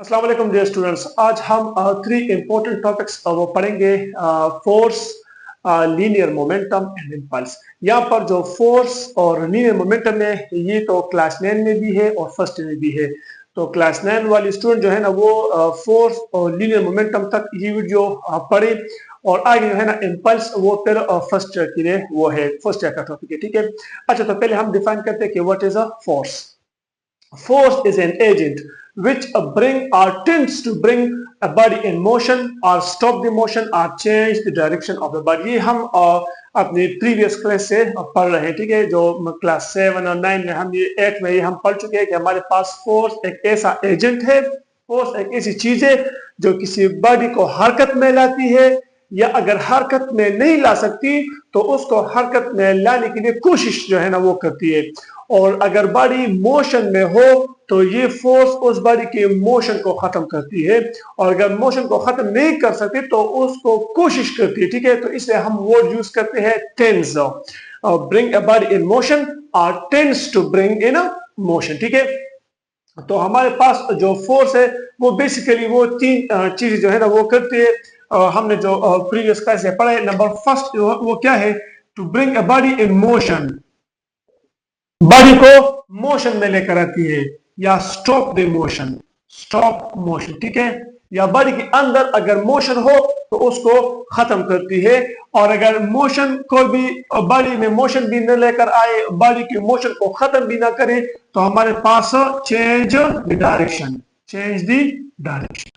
अस्सलाम वालेकुम dear students. आज हम थ्री इंपॉर्टेंट टॉपिक्स वो पढ़ेंगे। Force, linear momentum and impulse. यहाँ पर जो फोर्स और लीनियर मोमेंटम है ये तो क्लास 9 में भी है और फर्स्ट में भी है। तो क्लास 9 वाली स्टूडेंट जो है ना वो फोर्स और लीनियर मोमेंटम तक ये वीडियो पढ़े और आगे जो है ना इम्पल्स वो फिर फर्स्ट ईयर के लिए वो है, फर्स्ट ईयर का टॉपिक है। ठीक है, अच्छा तो पहले हम डिफाइन करते हैं कि what is a force. Force is an agent which bring or tends to bring a body in motion or stop the motion or change the direction of the body। ये हम अपने प्रीवियस क्लास से पढ़ रहे हैं। ठीक है, जो क्लास 7 और 9 में हम ये 8 में ये हम पढ़ चुके हैं कि हमारे पास फोर्स एक ऐसा एजेंट है, फोर्स एक ऐसी चीज है जो किसी बॉडी को हरकत में लाती है या अगर हरकत में नहीं ला सकती तो उसको हरकत में लाने के लिए कोशिश जो है ना वो करती है। और अगर बॉडी मोशन में हो तो ये फोर्स उस बॉडी के मोशन को खत्म करती है और अगर मोशन को खत्म नहीं कर सकती तो उसको कोशिश करती है। ठीक है, तो इसलिए हम वर्ड यूज करते हैं tense, bring a body in motion और tense to bring in motion. ठीक है, तो हमारे पास जो फोर्स है वो बेसिकली वो तीन चीजें जो है ना वो करती है। हमने जो प्रीवियस क्लास में पढ़ा है, नंबर फर्स्ट वो क्या है, to bring a body in motion, body को मोशन में लेकर आती है, या stop the motion, stop motion. ठीक है, या बॉडी के अंदर अगर मोशन हो तो उसको खत्म करती है और अगर मोशन को भी बॉडी में मोशन भी न लेकर आए, बॉडी के मोशन को खत्म भी ना करे तो हमारे पास change the direction, change the direction.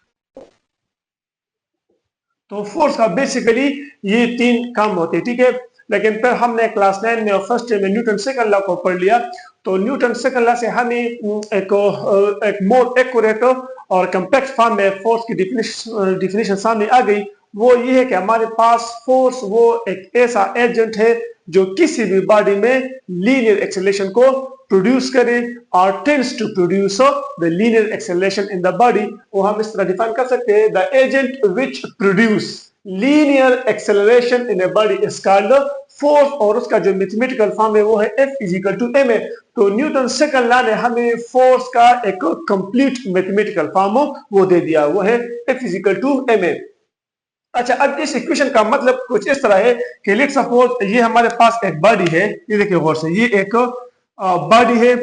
तो फोर्स का बेसिकली ये तीन काम होते हैं। ठीक है, लेकिन फिर हमने क्लास 9 में और फर्स्ट ईयर में न्यूटन सेकंड लॉ को पढ़ लिया। तो न्यूटन सेकंड लॉ से हमें एक मोर एक्यूरेट और कॉम्पैक्ट फॉर्म में फोर्स की डिफिनेशन सामने आ गई। वो ये है कि हमारे पास फोर्स वो एक ऐसा एजेंट है जो किसी भी बॉडी में लीनियर एक्सेलरेशन को प्रोड्यूस करे और tends to produce the linear acceleration in the body. वो हम इस तरह डिफाइन कर सकते हैं, the agent which produce linear acceleration in a body is called force, और उसका जो मैथमेटिकल फॉर्म है वो है F इक्वल टू ma। तो न्यूटन सेकंड लॉ ने हमें फोर्स का एक कंप्लीट मैथमेटिकल फॉर्म वो दे दिया, वो है F इक्वल टू ma। अच्छा, अब इस इक्वेशन का मतलब कुछ इस तरह है कि लेट्स सपोज ये हमारे पास एक बॉडी है, ये देखिए गौर से, ये एक बॉडी है,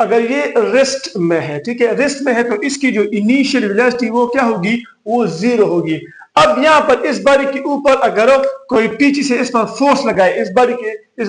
अगर ये रेस्ट में है, ठीक है, रेस्ट में है तो इसकी जो इनिशियल वेलोसिटी वो क्या होगी, वो 0 होगी। अब यहाँ पर इस बॉडी के ऊपर अगर कोई पीछे से इस पर फोर्स लगाए, इस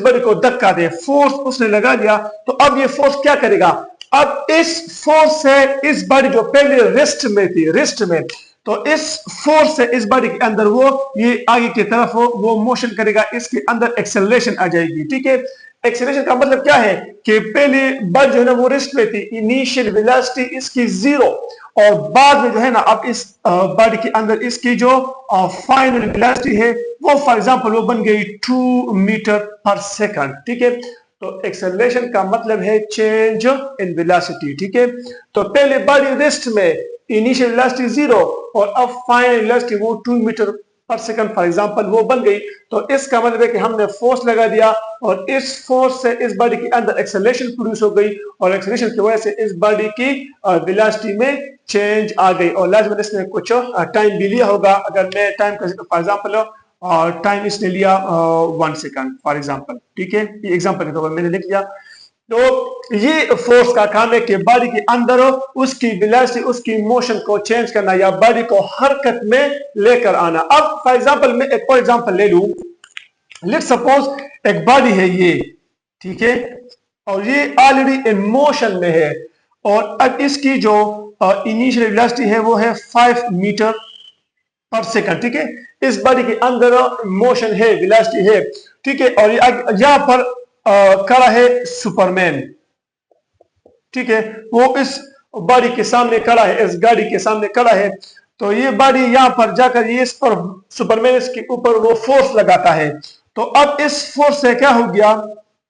बॉडी को धक्का दे, फोर्स उसने लगा दिया, तो अब ये फोर्स क्या करेगा, अब इस फोर्स से इस बॉडी जो पहले रेस्ट में थी, रेस्ट में, तो इस फोर्स से इस बॉडी के अंदर वो ये आगे की तरफ वो मोशन करेगा, इसके अंदर एक्सेलरेशन आ जाएगी। ठीक है, एक्सेलरेशन का मतलब क्या है कि पहले बॉडी जो है ना वो रेस्ट में थी, इनिशियल वेलोसिटी इसकी 0 और बाद में जो है ना अब इस बॉडी के अंदर इसकी जो फाइनल वेलोसिटी है वो फॉर एग्जांपल वो बन गई 2 मीटर पर सेकंड। ठीक है, तो एक्सेलरेशन का मतलब है चेंज इन वेलोसिटी। ठीक है, तो पहले बॉडी रेस्ट में, इनिशियल वेलोसिटी 0 और अब फाइनल वेलोसिटी वो 2 मीटर पर सेकंड फॉर एग्जांपल वो बन गई। तो इसका मतलब है कि हमने फोर्स लगा दिया और इस फोर्स से इस बॉडी के अंदर एक्सेलरेशन प्रोड्यूस हो गई और एक्सेलरेशन की वजह से इस बॉडी की वेलोसिटी में चेंज आ गई और लाजमन इसने कुछ टाइम भी लिया होगा। अगर मैं टाइम फॉर एग्जांपल टाइम इसने लिया 1 सेकंड फॉर एग्जांपल। ठीक है, ये एग्जांपल के तौर पर मैंने लिख दिया। तो ये फोर्स का काम है कि बॉडी के अंदर उसकी वेलोसिटी, उसकी मोशन को चेंज करना या बॉडी को हरकत में लेकर आना। अब फॉर एग्जांपल मैं एक और एग्जांपल ले लूं, लेट्स सपोज एक बॉडी है ये, ठीक है, और ये ऑलरेडी इन मोशन में है और अब इसकी जो इनिशियल वेलोसिटी है वो है 5 मीटर पर सेकंड। ठीक है, इस बॉडी के अंदर मोशन है, वेलोसिटी है। ठीक है, और यहां पर खड़ा है सुपरमैन। ठीक है, वो इस बॉडी के सामने खड़ा है, इस गाड़ी के सामने खड़ा है। तो ये बॉडी यहां पर जाकर ये इस पर सुपरमैन इसके ऊपर वो फोर्स लगाता है। तो अब इस फोर्स से क्या हो गया,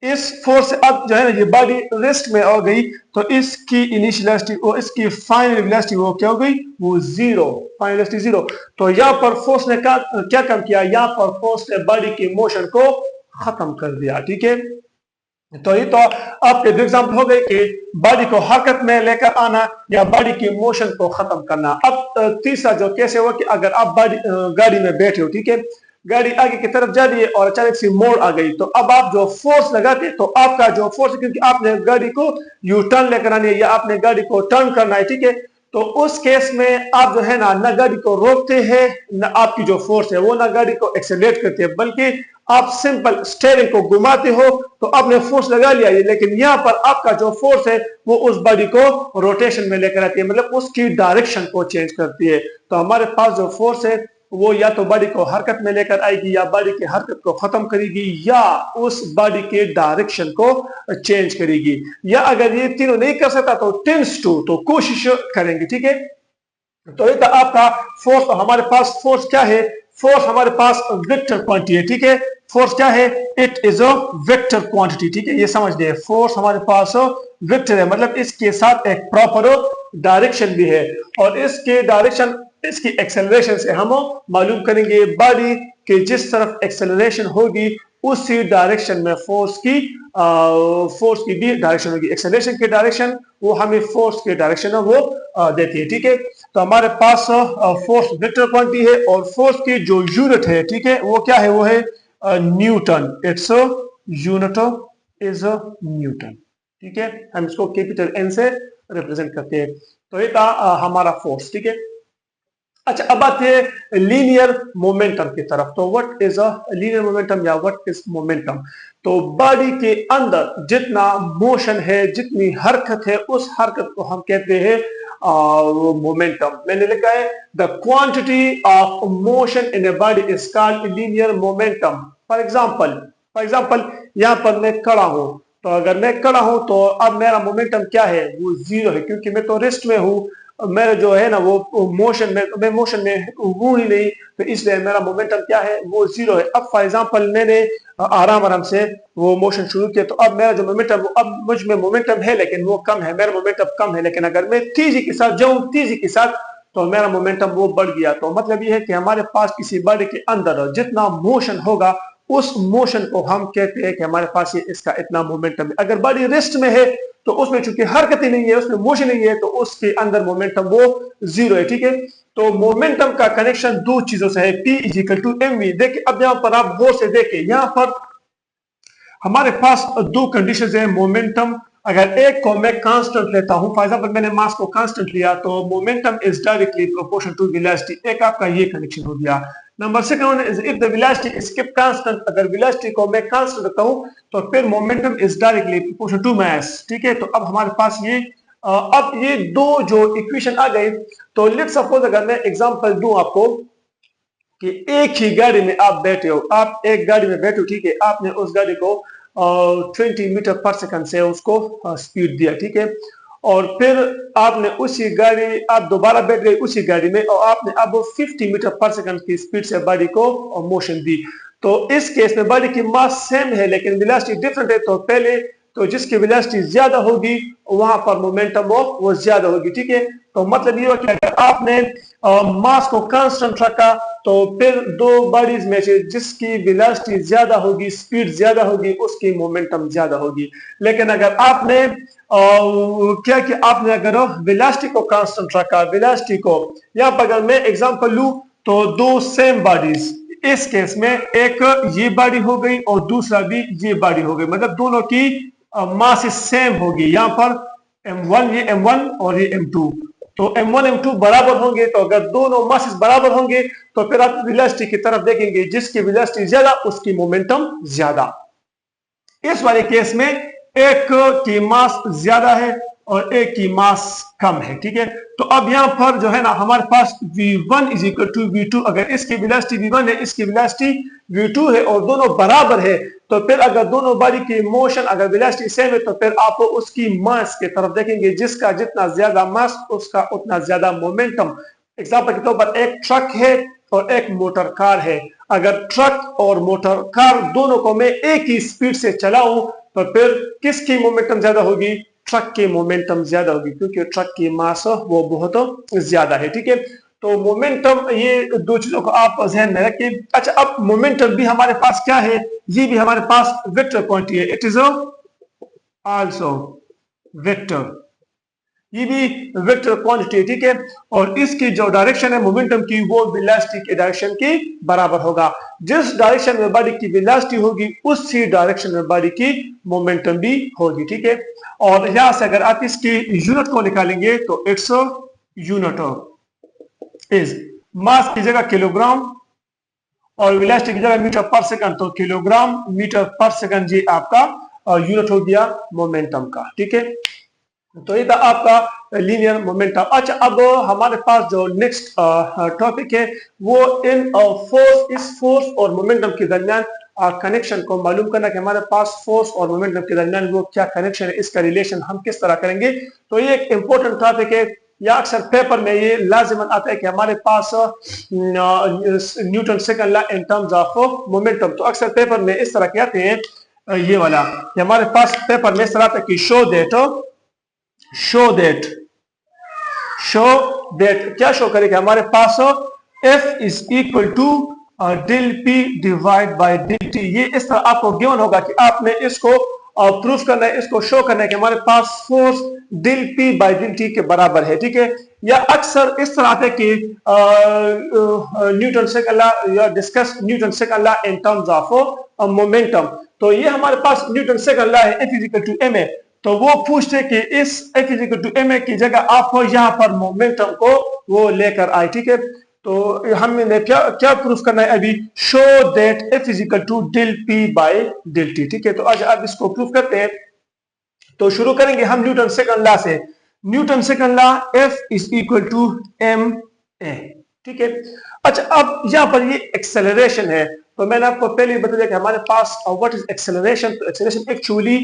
इस फोर्स से अब जो है ना ये बॉडी रेस्ट में आ गई तो इसकी इनिशियल वेलोसिटी और इसकी फाइनल वेलोसिटी वो क्या हो गई, वो 0, फाइनल वेलोसिटी 0। तो यहाँ पर फोर्स ने क्या काम किया, यहाँ पर फोर्स ने बॉडी के मोशन को खत्म कर दिया। ठीक है, तो ये तो आपके दो एग्जाम्पल हो गए कि बॉडी को हरकत में लेकर आना या बॉडी की मोशन को खत्म करना। अब तीसरा जो कैसे हुआ कि अगर आप गाड़ी में बैठे हो, ठीक है, गाड़ी आगे की तरफ जा रही है और अचानक से मोड़ आ गई, तो अब आप जो फोर्स लगाते तो आपका जो फोर्स, क्योंकि आपने गाड़ी को यू टर्न लेकर आनी है या आपने गाड़ी को टर्न करना है, ठीक है, तो उस केस में आप जो है ना गाड़ी को रोकते हैं, न आपकी जो फोर्स है वो ना गाड़ी को एक्सेलरेट करती है, बल्कि आप सिंपल स्टीयरिंग को घुमाते हो तो आपने फोर्स लगा लिया है, लेकिन यहाँ पर आपका जो फोर्स है वो उस बॉडी को रोटेशन में लेकर आती है, मतलब उसकी डायरेक्शन को चेंज करती है। तो हमारे पास जो फोर्स है वो या तो बॉडी को हरकत में लेकर आएगी या बॉडी की हरकत को खत्म करेगी या उस बॉडी के डायरेक्शन को चेंज करेगी, या अगर ये तीनों नहीं कर सकता तो टेंस टू, तो कोशिश करेंगे, ठीक है। तो ये था आपका फोर्स। हमारे पास फोर्स क्या है? फोर्स हमारे पास वेक्टर क्वांटिटी है, ठीक है। फोर्स क्या है? It is a vector quantity, ठीक है, ये समझ लिया। फोर्स हमारे पास वेक्टर है, मतलब इसके साथ एक प्रॉपर डायरेक्शन भी है, और इसके डायरेक्शन, इसकी एक्सेलरेशन से हम मालूम करेंगे बॉडी के जिस तरफ एक्सेलरेशन होगी उसी डायरेक्शन में फोर्स की भी डायरेक्शन होगी। एक्सेलरेशन की डायरेक्शन वो हमें फोर्स के डायरेक्शन वो देती है, ठीक है। तो हमारे पास फोर्स वेक्टर क्वांटिटी है और फोर्स की जो यूनिट है, ठीक है, वो क्या है? वो है Newton. Its unit is Newton, ठीक है। हम इसको कैपिटल एन से रिप्रेजेंट करते हैं। तो ये था हमारा फोर्स, ठीक है। अच्छा, अब आते हैं लीनियर मोमेंटम की तरफ। तो what is a linear momentum या व्हाट इज मोमेंटम? तो बॉडी के अंदर जितना मोशन है, जितनी हरकत है, उस हरकत को हम कहते हैं मोमेंटम। मैंने लिखा है the quantity of motion in a body is called linear momentum. For example यहाँ पर मैं खड़ा हूं, तो अगर मैं खड़ा हूं तो अब मेरा मोमेंटम क्या है? वो जीरो है, क्योंकि मैं तो रेस्ट में हूं, मेरा जो है ना वो मोशन में, मैं मोशन में हूं ही नहीं, तो इसलिए मेरा मोमेंटम क्या है? वो जीरो है। अब फॉर एग्जांपल मैंने आराम से वो मोशन शुरू किया, तो अब मेरा जो मोमेंटम, अब मुझ में मोमेंटम है लेकिन वो कम है, मेरा मोमेंटम कम है, लेकिन अगर मैं तेजी के साथ जाऊं, तेजी के साथ, तो मेरा मोमेंटम वो बढ़ गया। तो मतलब ये है कि हमारे पास किसी बॉडी के अंदर जितना मोशन होगा उस मोशन को हम कहते हैं कि हमारे पास ये इसका इतना मोमेंटम है। अगर बॉडी रेस्ट में है तो उसमें चूंकि हरकत ही नहीं है, उसमें मोशन नहीं है, तो उसके अंदर मोमेंटम वो जीरो है, ठीक है। तो मोमेंटम का कनेक्शन दो चीजों से है, P इक्वल टू mv। देखिए अब यहाँ पर आप गौर से देखें, यहाँ पर हमारे पास दो कंडीशंस है मोमेंटम। अगर एक को मैं कांस्टेंट लेता हूं, फॉर एग्जांपल मैंने मास को कांस्टेंट लिया, तो momentum is directly proportional to velocity. एक आपका ये कनेक्शन हो गया। Number second one is if the velocity is keep constant. अगर वेलोसिटी को मैं कांस्टेंट रखता हूं तो फिर momentum is directly proportional to mass, ठीक है। तो अब हमारे पास ये अब ये दो जो इक्वेशन आ गए, तो लेट्स सपोज अगर मैं एग्जांपल दूं आपको कि एक ही गाड़ी में आप बैठे हो, आप एक गाड़ी में बैठे हो, ठीक है, आपने उस गाड़ी को 20 मीटर पर सेकंड से उसको स्पीड दिया, ठीक है, और फिर आपने उसी गाड़ी, आप दोबारा बैठ गए उसी गाड़ी में और आपने अब 50 मीटर पर सेकंड की स्पीड से गाड़ी को मोशन दी। तो इस केस में गाड़ी की मास सेम है लेकिन वेलोसिटी डिफरेंट है। तो पहले तो जिसकी वेलोसिटी ज्यादा होगी वहां पर मोमेंटम वो ज्यादा होगी, ठीक है। तो मतलब ये कि अगर आपने मास को कांस्टेंट रखा तो फिर दो बॉडीज में से जिसकी वेलोसिटी ज्यादा होगी, स्पीड ज्यादा होगी, उसकी मोमेंटम ज्यादा होगी। लेकिन अगर आपने क्या कि आपने अगर वेलोसिटी को कांस्टेंट रखा, वेलोसिटी को, यहाँ पर अगर मैं एग्जांपल लूं तो दो सेम बॉडीज, इस केस में एक ये बॉडी हो गई और दूसरा भी ये बॉडी हो गई, मतलब दोनों की मास सेम होगी। यहाँ पर m1 ये m1 और ये m2, तो m1 m2 बराबर होंगे। तो अगर दोनों मासेस बराबर होंगे तो फिर आप वेलोसिटी की तरफ देखेंगे, जिसकी वेलोसिटी ज्यादा उसकी मोमेंटम ज्यादा। इस वाले केस में एक की मास ज्यादा है और एक की मास कम है, ठीक है। तो अब यहां पर जो है ना हमारे पास v1 is equal to v2। अगर इसकी वेलोसिटी v1 है, इसकी वेलोसिटी v2 है और दोनों बराबर है, तो फिर अगर दोनों बॉडी की मोशन अगर वेलोसिटी सेम है तो फिर आप उसकी मास की तरफ देखेंगे, जिसका जितना ज्यादा मास उसका उतना ज्यादा मोमेंटम। एग्जांपल के तौर पर एक ट्रक है और एक मोटर कार है। अगर ट्रक और मोटर कार दोनों को मैं एक ही स्पीड से चलाऊं तो फिर किसकी मोमेंटम ज्यादा होगी? ट्रक की मोमेंटम ज्यादा होगी, क्योंकि ट्रक की मास वो बहुत ज्यादा है, ठीक है। तो मोमेंटम, ये दो चीजों को आप ध्यान में रखें। अच्छा, अब मोमेंटम भी हमारे पास क्या है? ये भी हमारे पास वेक्टर क्वांटिटी है। It is a also vector, ये भी वेक्टर क्वांटिटी है, ठीक है। और इसकी जो डायरेक्शन है मोमेंटम की वो वेलोसिटी के डायरेक्शन के बराबर होगा। जिस डायरेक्शन में बॉडी की वेलोसिटी होगी उसी डायरेक्शन में बॉडी की मोमेंटम भी होगी, ठीक है। और यहां से अगर आप इसकी यूनिट को निकालेंगे तो इट्स यूनिट इज मास की जगह किलोग्राम और वेलोसिटी की जगह मीटर पर सेकंड, तो किलोग्राम मीटर पर सेकंड ये आपका यूनिट हो गया मोमेंटम का, ठीक है। तो ये था आपका लीनियर मोमेंटम। अच्छा, अब हमारे पास जो नेक्स्ट टॉपिक है वो इन फोर्स, इस फोर्स और मोमेंटम के दरमियान कनेक्शन को मालूम करना कि हमारे पास फोर्स और मोमेंटम के दरमियान वो क्या कनेक्शन है, इसका रिलेशन हम किस तरह करेंगे। तो ये एक इंपॉर्टेंट टॉपिक है, या अक्सर पेपर में ये लाजिमन आता है कि हमारे पास Newton second law in terms of momentum. तो अक्सर पेपर में इस तरह के आते हैं ये वाला, कि हमारे पास पेपर में इस तरह आता है कि शो दैट क्या शो करेगा हमारे पास F is equal to del P divide by del T। ये इस तरह आपको गिवन होगा कि आपने इसको प्रूफ करना है, इसको शो करना है कि हमारे पास force del P by del T के बराबर है, ठीक है। या अक्सर इस तरह आते हैं कि न्यूटन सेकंड लॉ या discuss Newton second law in terms of momentum. तो ये हमारे पास न्यूटन सेकंड लॉ है, F is equal to ma। तो वो पूछते कि इस F is equal to ma की जगह आप यहाँ पर मोमेंटम को वो लेकर आए, ठीक है। तो हमने क्या प्रूफ करना है अभी, show that F is equal to del P by del T, ठीक है। तो आज अब इसको प्रूफ करते हैं। तो शुरू करेंगे हम न्यूटन सेकंड लॉ से। Newton second law F is equal to ma, ठीक है। अच्छा, अब यहाँ पर ये एक्सेलरेशन है, तो मैंने आपको पहले बता दिया कि हमारे पास व्हाट इज एक्सेलरेशन। तो acceleration actually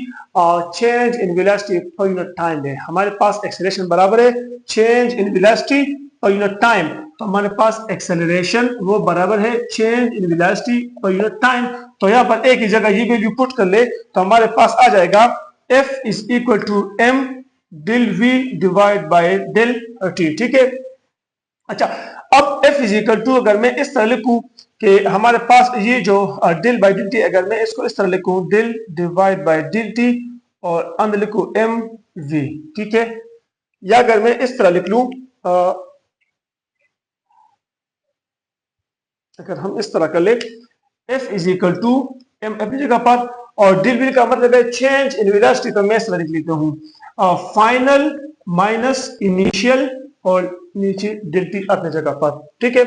change in velocity per unit time है। हमारे पास एक्सेलरेशन बराबर है change in velocity per unit time. तो हमारे पास एक्सेलरेशन वो बराबर है change in velocity per unit time. तो यहाँ पर एक ही जगह ये वैल्यू पुट कर ले तो हमारे पास आ जाएगा F is equal to m del V divide by del T, ठीक है। अच्छा, अब F इज इक्वल टू अगर मैं इस तरह लिखूं कि हमारे पास ये जो डेल बाय डेल टी, अगर मैं इसको इस तरह लिखूं del divide by del T और अंदर लिखूं एम वी, ठीक है। या अगर मैं इस तरह लिख लूं, अगर हम इस तरह कर ले F is equal to M अपनी जगह पर और डेल वी का मतलब है चेंज इन वेलोसिटी, तो मैं इस तरह लिख लेता हूं फाइनल माइनस इनिशियल और नीचे डेल टी अपनी जगह पर, ठीक है।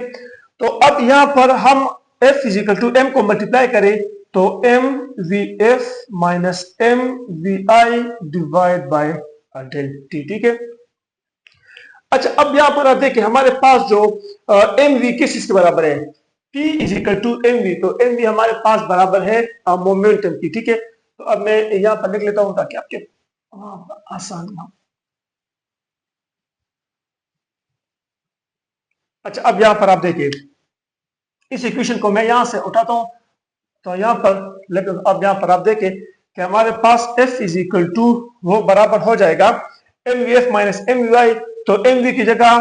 तो अब यहां पर हम F is equal to M को मल्टीप्लाई करें तो M V F minus M V I divide by del T, ठीक है। अच्छा, अब यहां पर आप देखिए हमारे पास जो एम वी किस चीज के बराबर है, P is equal to M V. तो एम वी हमारे पास बराबर है मोमेंटम की, ठीक है। तो अब मैं यहां पर लिख लेता हूं ताकि आपके आसान हो। अच्छा, अब यहां पर आप देखिए इस इक्वेशन को मैं यहां से उठाता हूं तो यहां पर, लेकिन अब यहां पर आप देखें कि हमारे पास F इज इक्वल टू वो बराबर हो जाएगा M V F minus M V I. तो एम वी की जगह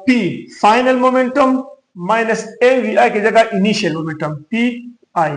P final momentum minus M V I की जगह इनिशियल मोमेंटम P आई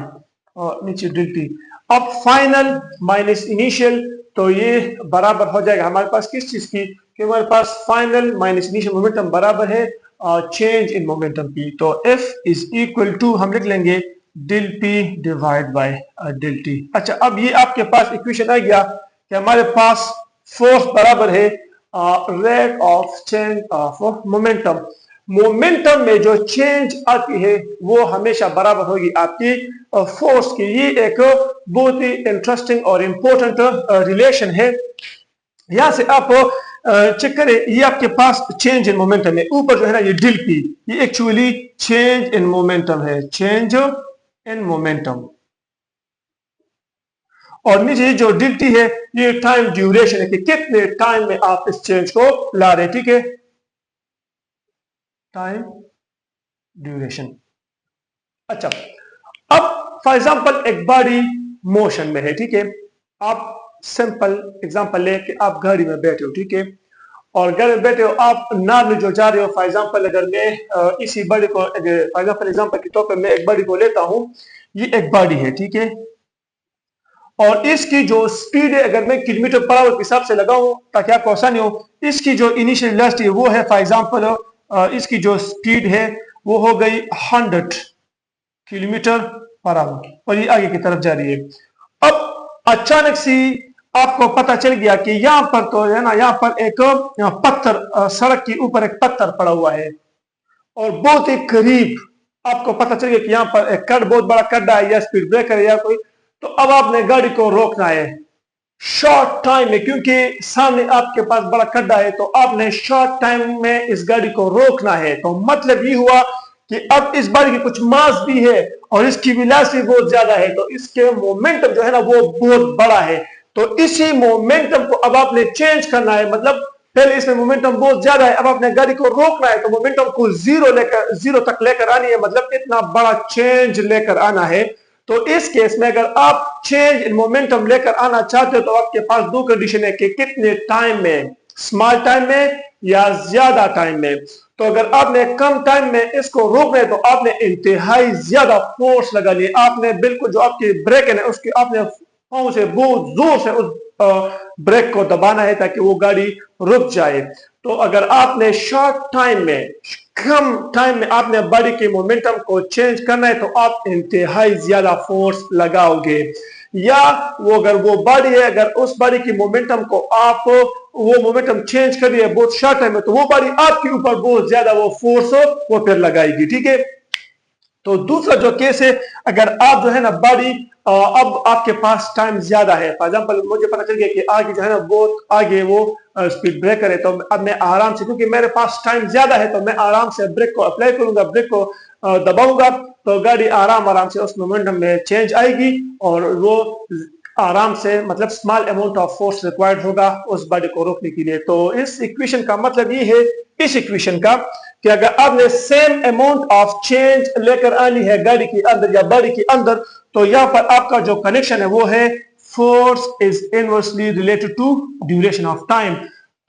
और नीचे डेल टी। अब फाइनल माइनस इनिशियल, तो ये बराबर हो जाएगा हमारे पास किस चीज की, कि हमारे पास फाइनल माइनस इनिशियल मोमेंटम बराबर है चेंज इन मोमेंटम की। तो F इज इक्वल टू हम लिख लेंगे del P divide by del T। अच्छा, अब ये आपके पास इक्वेशन आ गया कि हमारे पास फोर्स बराबर है rate of change of momentum. Momentum में जो चेंज आती है वो हमेशा बराबर होगी आपकी फोर्स की। ये एक बहुत ही इंटरेस्टिंग और इंपॉर्टेंट रिलेशन है। यहां से आप चेक करें, ये आपके पास चेंज इन मोमेंटम है, ऊपर जो है ना ये डेल पी, ये एक्चुअली चेंज इन मोमेंटम है, चेंज इन मोमेंटम। और नीचे जो डेल टी है ये टाइम ड्यूरेशन है कि कितने टाइम में आप इस चेंज को ला रहे, ठीक है, टाइम ड्यूरेशन। अच्छा, अब फॉर एग्जांपल एक बॉडी मोशन में है, ठीक है। आप सिंपल एग्जांपल ले कि आप गाड़ी में बैठे हो, ठीक है, और घर में बैठे हो आप नॉर्मली जो जा रहे हो। फॉर एग्जांपल अगर मैं इसी बॉडी को फॉर एग्जांपल के तौर पर मैं एक बॉडी को लेता हूं, ये एक बॉडी है, ठीक है। और इसकी जो स्पीड है, अगर मैं किलोमीटर पर आवर के हिसाब से लगाऊं ताकि आपको आसानी हो, इसकी जो इनिशियल वेलोसिटी है वो है फॉर एग्जांपल इसकी जो स्पीड है वो हो गई 100 किलोमीटर पर आवर और ये आगे की तरफ जा रही है। अब अचानक से आपको पता चल गया कि यहाँ पर तो है ना, यहाँ पर एक पत्थर, सड़क के ऊपर एक पत्थर पड़ा हुआ है और बहुत ही करीब आपको पता चल गया कि यहाँ पर एक बहुत बड़ा गड्ढा है या स्पीड ब्रेकर है या कोई, तो अब आपने गाड़ी को रोकना है शॉर्ट टाइम में, क्योंकि सामने आपके पास बड़ा गड्ढा है, तो आपने शॉर्ट टाइम में इस गाड़ी को रोकना है। तो मतलब ये हुआ कि अब इस गाड़ी की कुछ मास भी है और इसकी वेलोसिटी बहुत ज्यादा है, तो इसके मोमेंटम जो है ना वो बहुत बड़ा है। तो इसी मोमेंटम को अब आपने चेंज करना है, मतलब पहले इसमें मोमेंटम बहुत ज्यादा है, अब आपने गाड़ी को रोकना है, तो मोमेंटम को जीरो तक लेकर आनी है, मतलब इतना बड़ा चेंज लेकर आना है। तो इस केस में अगर आप चेंज इन मोमेंटम लेकर आना चाहते हो तो आपके पास दो कंडीशन है कि कितने टाइम में, स्मॉल टाइम में या ज्यादा टाइम में। तो अगर आपने कम टाइम में इसको रोकना है तो आपने इंतहाई ज्यादा फोर्स लगानी है, आपने बिल्कुल जो आपकी ब्रेक है उसकी आपने पांव से बहुत जोर से उस ब्रेक को दबाना है ताकि वो गाड़ी रुक जाए। तो अगर आपने शॉर्ट टाइम में, कम टाइम में आपने बॉडी के मोमेंटम को चेंज करना है तो आप इंतहाई ज्यादा फोर्स लगाओगे, या वो अगर वो बॉडी है, अगर उस बॉडी की मोमेंटम को आप वो मोमेंटम चेंज कर दिया बहुत शॉर्ट टाइम में, तो वो बॉडी आपके ऊपर बहुत ज्यादा वो फोर्स वो फिर लगाएगी। ठीक है। तो दूसरा जो केस है, अगर आप जो है ना बॉडी अब आपके पास टाइम ज्यादा है, फॉर एग्जांपल मुझे पता चल गया कि आगे जो है ना बहुत आगे वो स्पीड ब्रेकर है, तो अब मैं आराम से, क्योंकि मेरे पास टाइम ज्यादा है, तो मैं आराम से ब्रेक को अप्लाई करूंगा, ब्रेक को दबाऊंगा, तो गाड़ी आराम से उस मोमेंटम में चेंज आएगी और वो आराम से, मतलब small amount of force required होगा उस बॉडी को रोकने के लिए। तो इस इक्वेशन का मतलब ये है, इस इक्वेशन का, कि अगर आपने सेम अमाउंट ऑफ चेंज लेकर आनी है गाड़ी के अंदर या बॉडी के अंदर, तो यहाँ पर आपका जो कनेक्शन है वो है force is inversely related to duration of time.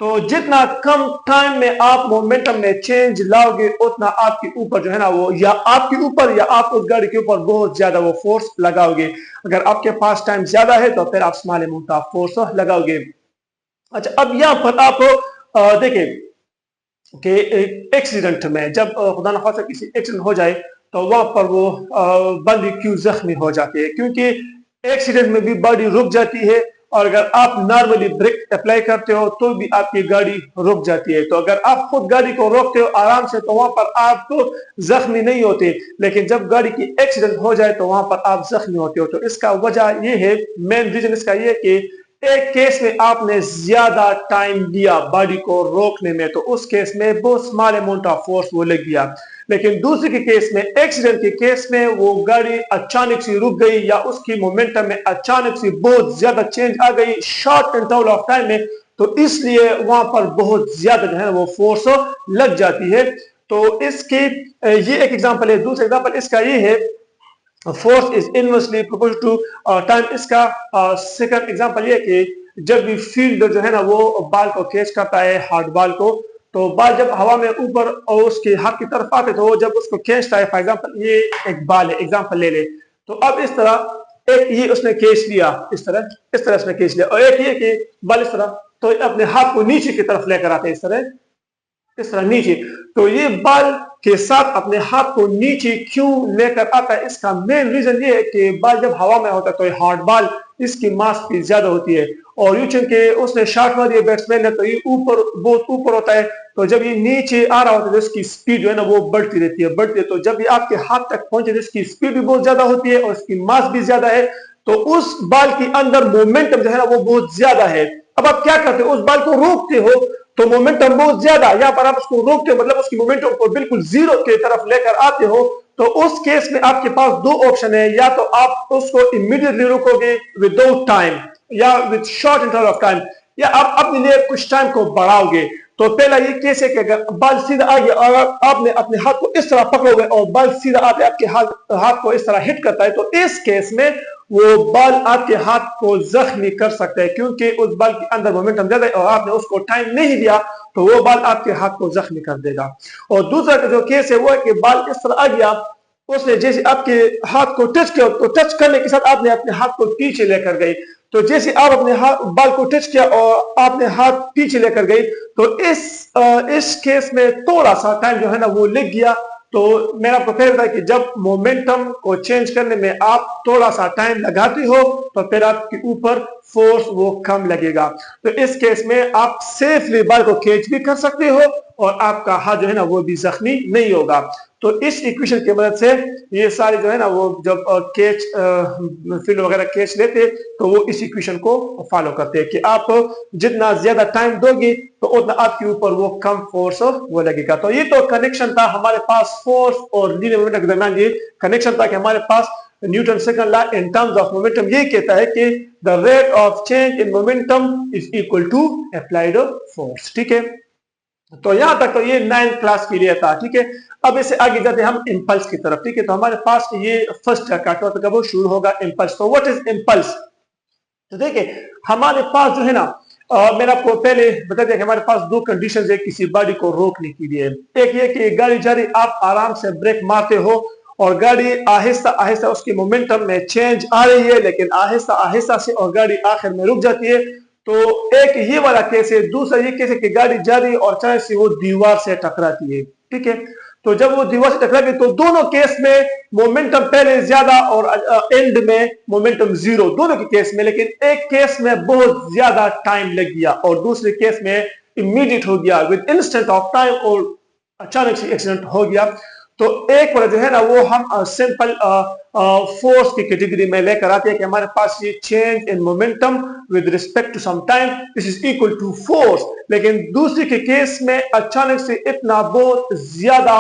तो जितना कम टाइम में आप मोमेंटम में चेंज लाओगे उतना आपके ऊपर जो है ना वो, या आपके ऊपर या आप उस गाड़ी के ऊपर बहुत ज्यादा वो फोर्स लगाओगे। अगर आपके पास टाइम ज्यादा है तो फिर आप स्मॉल अमाउंट ऑफ फोर्स लगाओगे। अच्छा, अब यहाँ पर आप देखें कि एक्सीडेंट में जब खुदा न खास्ता किसी एक्सीडेंट हो जाए तो वहां पर वो बंदी क्यों जख्मी हो जाती है, क्योंकि एक्सीडेंट में भी बॉडी रुक जाती है और अगर आप नॉर्मली ब्रेक अप्लाई करते हो तो भी आपकी गाड़ी रुक जाती है। तो अगर आप खुद गाड़ी को रोकते हो आराम से तो वहां पर आप जख्मी नहीं होते, लेकिन जब गाड़ी की एक्सीडेंट हो जाए तो वहां पर आप जख्मी होते हो। तो इसका वजह ये है, मेन रीजन इसका ये कि एक केस में आपने ज्यादा टाइम लिया बॉडी को रोकने में, तो उस केस में बहुत स्मॉल अमाउंट ऑफ फोर्स वो लग गया। लेकिन दूसरे के केस में, एक्सीडेंट के केस में, वो गाड़ी अचानक से रुक गई या उसकी मोमेंटम में अचानक से बहुत ज्यादा चेंज आ गई शॉर्ट इंटरवल ऑफ टाइम में, तो इसलिए वहां पर बहुत ज्यादा जो है वो फोर्स लग जाती है। तो इसकी ये एक एग्जांपल है। दूसरा एग्जांपल इसका ये है, force is inversely proportional to time. इसका सेकंड एग्जांपल ये कि जब भी फील्ड जो है ना वो बॉल को कैच करता है, हार्ड बॉल को, तो बॉल जब हवा में ऊपर और उसके हाथ की तरफ आते तो वो जब उसको खींचता है, फॉर एग्जांपल ये एक बॉल है, एग्जांपल ले ले, तो अब इस तरह एक ये उसने खींच लिया, इस तरह उसने खींच लिया, और एक ये कि बॉल इस तरह, तो अपने हाथ को नीचे की तरफ लेकर आते हैं, इस तरह नीचे। तो ये बॉल के साथ अपने हाथ को नीचे क्यों लेकर आता है, इसका मेन रीजन ये है कि बॉल जब हवा में होता है तो ये हार्ड बॉल, इसकी मास भी ज्यादा होती है, और यूं चूंकि उसने शॉट मार दिया बैट्समैन ने तो ये ऊपर, बहुत ऊपर होता है, तो जब ये नीचे आ रहा होता है तो इसकी स्पीड जो है ना वो बढ़ती रहती है, बढ़ती है। तो जब ये आपके हाथ तक पहुंचे तो इसकी स्पीड भी बहुत ज्यादा होती है और इसकी मास भी ज्यादा है, तो उस बॉल के अंदर मोमेंटम जो है ना वो बहुत ज्यादा है। अब आप क्या करते हो, उस बॉल को रोकते हो तो मोमेंटम बहुत ज्यादा, यहाँ पर आप उसको रोकते हो मतलब उसकी मोमेंटम को बिल्कुल जीरो की तरफ लेकर आते हो, तो उस केस में आपके पास दो ऑप्शन है, या तो आप उसको इमीडिएटली रोकोगे विदाउट टाइम या with short interval of time, या आप अपने लिए कुछ टाइम को बढ़ाओगे। तो पहला ये केस है कि अगर बॉल सीधा आ गया और आपने अपने हाथ को इस तरह पकड़ोगे और बॉल सीधा आते आपके हाथ को इस तरह हिट करता है, तो इस केस में वो बॉल आपके हाथ को जख्मी कर सकता है, क्योंकि उस बॉल के अंदर मोमेंटम ज्यादा है और आपने उसको टाइम नहीं दिया, तो वो बॉल आपके हाथ को जख्मी कर देगा। और दूसरा जो केस है वो है कि बॉल इस तरह आ गया उसने जैसे आपके हाथ को टच किया तो टच करने के साथ आपने अपने हाथ को पीछे लेकर गई, तो जैसे आप अपने हाथ बाल को टच किया और आपने हाथ पीछे लेकर गई, तो इस केस में थोड़ा सा टाइम जो है ना वो लग गया। तो मैंने आपको पहले बताया कि जब मोमेंटम को चेंज करने में आप थोड़ा सा टाइम लगाते हो तो फिर आपके ऊपर फोर्स वो कम लगेगा। तो इस केस में आप सेफली बाल को कैच भी कर सकते हो और आपका हाथ जो है ना वो भी जख्मी नहीं होगा। तो इस इक्वेशन की मदद से ये सारे जो है ना वो जब कैच फील्ड वगैरह कैच लेते तो वो इस इक्वेशन को फॉलो करते हैं कि आप जितना ज्यादा टाइम दोगे तो उतना आपके ऊपर वो कम फोर्स वो लगेगा। तो ये तो कनेक्शन था हमारे पास फोर्स और लीनियर मोमेंटम के दरमियान, ये कनेक्शन था कि हमारे पास Newton second law in terms of momentum ये कहता है कि the rate of change in momentum is equal to applied force. ठीक है, तो यहां तक तो ये 9th क्लास के लिए था। ठीक है, अब इससे आगे जाते हैं हम इंपल्स की तरफ। ठीक है, तो हमारे पास ये फर्स्ट टॉपिक वो शुरू होगा इम्पल्स। तो व्हाट इज इम्पल्स? तो देखिए हमारे पास जो है ना मैंने आपको पहले बता दिया कि हमारे पास दो कंडीशंस है किसी गाड़ी को रोकने के लिए। एक ये कि गाड़ी जा रही, आप आराम से ब्रेक मारते हो और गाड़ी आहिस्ता आहिस्ता उसकी मोमेंटम में चेंज आ रही है, लेकिन आहिस्ता आहिस्ता से और गाड़ी आखिर में रुक जाती है। तो एक ये वाला केस है। दूसरा ये केस है कि गाड़ी जा रही है और अचानक से वो दीवार से टकराती है। ठीक है, तो जब वो दीवार से टकरा गई तो दोनों केस में मोमेंटम पहले ज्यादा और एंड में मोमेंटम जीरो, दोनों के केस में। लेकिन एक केस में बहुत ज्यादा टाइम लग गया और दूसरे केस में इमीडिएट हो गया, विद इंस्टेंट ऑफ टाइम, और अचानक से एक्सीडेंट हो गया। तो एक वाला जो है ना वो हम सिंपल फोर्स की कैटेगरी में लेकर आते हैं कि हमारे पास ये change in momentum with respect to some time this is equal to force. लेकिन दूसरे के केस में अचानक से इतना बहुत ज्यादा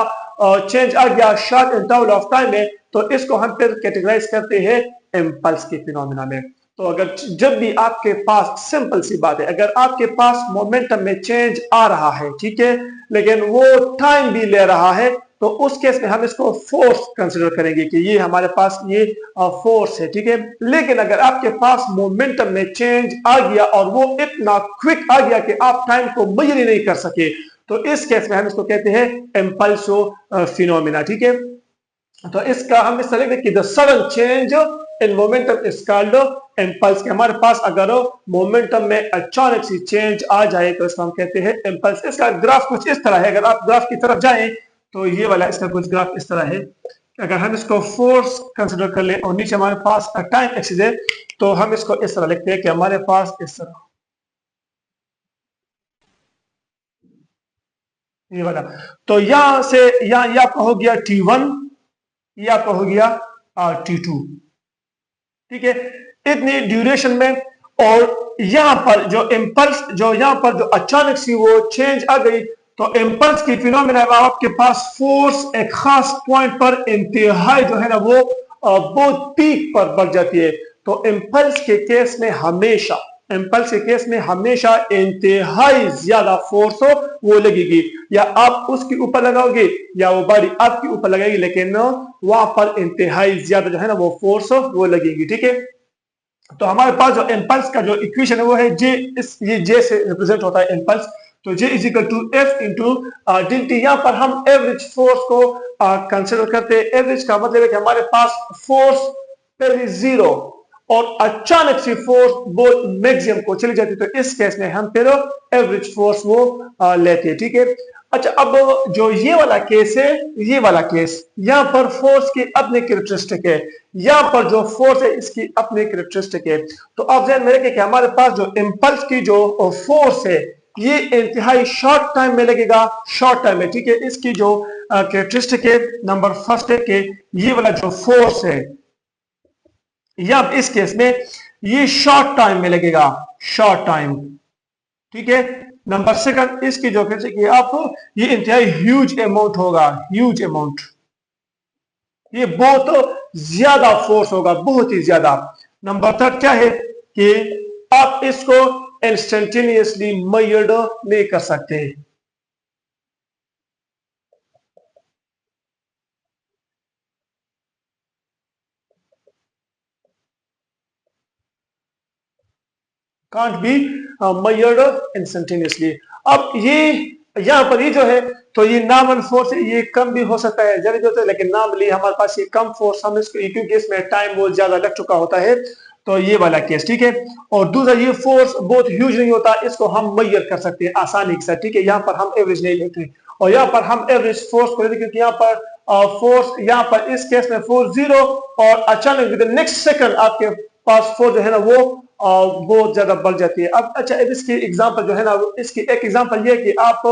चेंज आ गया शॉर्ट इंटरवल ऑफ टाइम में, तो इसको हम फिर कैटेगराइज करते हैं इम्पल्स के फिनोमेना में। तो अगर जब भी आपके पास, सिंपल सी बात है, अगर आपके पास मोमेंटम में चेंज आ रहा है, ठीक है, लेकिन वो टाइम भी ले रहा है, तो उस केस में हम इसको फोर्स कंसिडर करेंगे कि ये हमारे पास ये फोर्स है। ठीक है, लेकिन अगर आपके पास मोमेंटम में चेंज आ गया और वो इतना क्विक आ गया कि आप टाइम को मेजर ही नहीं कर सके, तो इस केस में हम इसको कहते हैं इम्पल्सो फिनोमिना। ठीक है, तो इसका हम इस तरह कि the sudden change in momentum is called impulse. के हमारे पास अगर मोमेंटम में अचानक सी चेंज आ जाए तो इसको हम कहते हैं इम्पल्स। इसका ग्राफ कुछ इस तरह है, अगर आप ग्राफ की तरफ जाएं तो ये वाला इसका कुछ ग्राफ इस तरह है। अगर हम इसको फोर्स कंसिडर कर लें और नीचे हमारे पास टाइम एक्सिस है, तो हम इसको इस तरह लिखते हैं कि हमारे पास इस तरह ये वाला। तो यहां से यहां ये आपका हो गया T1, ये आपका हो गया T2। ठीक है, इतनी ड्यूरेशन में। और यहां पर जो इम्पल्स, जो यहां पर जो अचानक सी वो चेंज आ गई, तो इम्पल्स की फिनोमिना आपके पास फोर्स एक खास पॉइंट पर इंतहाई जो है ना वो बहुत पीक पर बढ़ जाती है। तो इम्पल्स के केस में हमेशा, इम्पल्स के केस में हमेशा इंतहाई ज्यादा फोर्स हो वो लगेगी, या आप उसके ऊपर लगाओगे या वो बॉडी आपके ऊपर लगाएगी, लेकिन वहां पर इंतहाई ज्यादा जो है ना वो फोर्स वो लगेगी। ठीक है, तो हमारे पास जो इम्पल्स का जो इक्वेशन है वो है जे, ये जे से रिप्रेजेंट होता है इम्पल्स। तो J is equal to F into D. यहाँ पर हम एवरेज फोर्स को कंसिडर करते हैं। एवरेज का मतलब है कि हमारे पास फोर्स पहले जीरो और अचानक से फोर्स वो मैक्सिमम को चली जाती है, तो इस केस में हम फिर एवरेज फोर्स वो लेते हैं। ठीक है, अच्छा अब जो ये वाला केस है, ये वाला केस, यहाँ पर फोर्स की अपनी कैरेक्टरिस्टिक है, यहाँ पर जो फोर्स है इसकी अपनी कैरेक्टरिस्टिक है। तो आप ध्यान में रखें कि हमारे पास जो इम्पल्स की जो फोर्स है ये इंतहाई शॉर्ट टाइम में लगेगा, शॉर्ट टाइम में। ठीक है, इसकी जो कैरेक्टरिस्टिक है नंबर फर्स्ट है कि ये वाला जो फोर्स है या इस केस में ये शॉर्ट टाइम में लगेगा, शॉर्ट टाइम। ठीक है, नंबर सेकंड इसकी जो कि आप ये इंतहाई ह्यूज अमाउंट होगा, ह्यूज अमाउंट, ये बहुत ज्यादा फोर्स होगा, बहुत ही ज्यादा। नंबर थर्ड क्या है कि आप इसको इंस्टेंटेनियसली मेजर्ड नहीं कर सकते। can't be measured instantaneously। अब ये यहाँ पर ये जो है, तो ये नॉर्मल फोर्स है, ये कम भी हो सकता है जल्दी होता है, लेकिन नॉर्मली हमारे पास ये कम फोर्स, हम इसको क्योंकि इसमें टाइम बहुत ज्यादा लग चुका होता है, तो ये वाला केस, ठीक है। और दूसरा, ये फोर्स बहुत ह्यूज नहीं होता, इसको हम मेजर कर सकते हैं आसानी के साथ, ठीक है। यहाँ पर हम एवरेज नहीं लेते, और यहाँ पर हम एवरेज फोर्स को लेते, क्योंकि यहाँ पर फोर्स, यहाँ पर इस केस में फोर्स जीरो, और अचानक विद नेक्स्ट सेकंड आपके पास फोर्स जो है ना वो बहुत ज्यादा बढ़ जाती है। अब अच्छा, अब इसकी एग्जांपल जो है ना, इसकी एक एग्जांपल ये है कि आप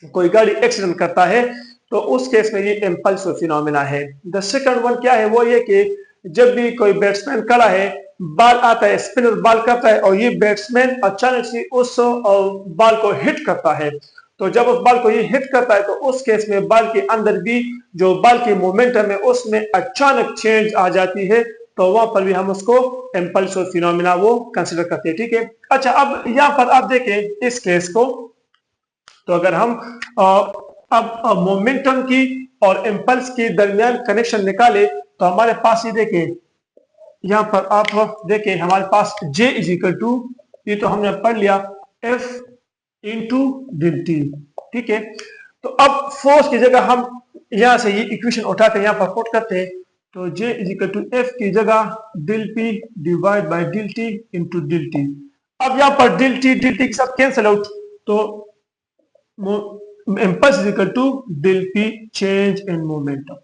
कोई गाड़ी एक्सीडेंट करता है, तो उस केस में ये इम्पल्सिव फिनोमेना है। द सेकंड वन क्या है, वो ये कि जब भी कोई बैट्समैन खड़ा है, बॉल आता है, स्पिनर बॉल करता है, और ये बैट्समैन अचानक से उस बॉल को हिट करता है, तो जब उस बॉल को ये हिट करता है, तो उस केस में बॉल के अंदर भी जो बॉल की मोमेंटम है उसमें अचानक चेंज आ जाती है, तो वहां पर भी हम उसको इम्पल्सिव फिनोमेना वो कंसिडर करते हैं, ठीक है। अच्छा, अब यहाँ पर आप देखें इस केस को, तो अगर हम अब मोमेंटम की और इम्पल्स के दरमियान कनेक्शन निकाले, तो हमारे पास ये देखें, यहाँ पर आप देखें हमारे पास J इज इक्वल टू, ये तो हमने पढ़ लिया, F इंटू डिल टी, ठीक है। तो अब फोर्स की जगह हम यहाँ से ये इक्वेशन उठाते हैं, यहाँ पर पुट करते हैं, तो J is equal to F की जगह del P divide by del T into del T। अब यहाँ पर डिल T के साथ कैंसिल आउट, तो impulse is equal to del P change in momentum.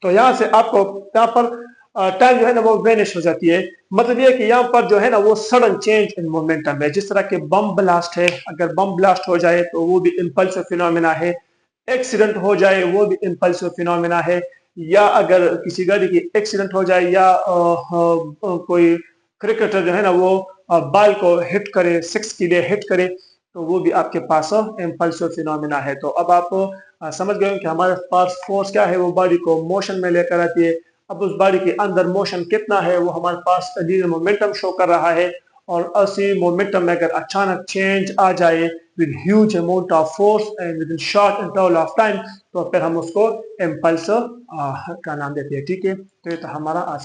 तो यहां से आपको यहाँ पर टाइम जो है ना वो वेनिश हो जाती है, मतलब ये कि यहाँ पर जो है ना वो सडन चेंज इन मोमेंटम है। जिस तरह के बम ब्लास्ट है, अगर बम ब्लास्ट हो जाए तो वो भी इम्पल्सिव फिनोमेना है, एक्सीडेंट हो जाए वो भी इम्पल्सिव फिनोमेना है, या अगर किसी गाड़ी की एक्सीडेंट हो जाए, या कोई क्रिकेटर जो है ना वो बॉल को हिट करे, सिक्स के लिए हिट करे, तो वो भी आपके पास इम्पल्सिव फिनोमेना है। तो अब आप समझ गए कि हमारे पास फोर्स क्या है, वो बॉडी को मोशन में लेकर आती है। अब उस बॉडी के अंदर मोशन कितना है, वो हमारे पास लीनियर मोमेंटम शो कर रहा है, और उसी मोमेंटम में अगर अचानक चेंज आ जाए with huge amount of force and with in short interval of time, तो फिर हम उसको इम्पल्सिव का नाम देते हैं, ठीक है। तो ये तो हमारा आज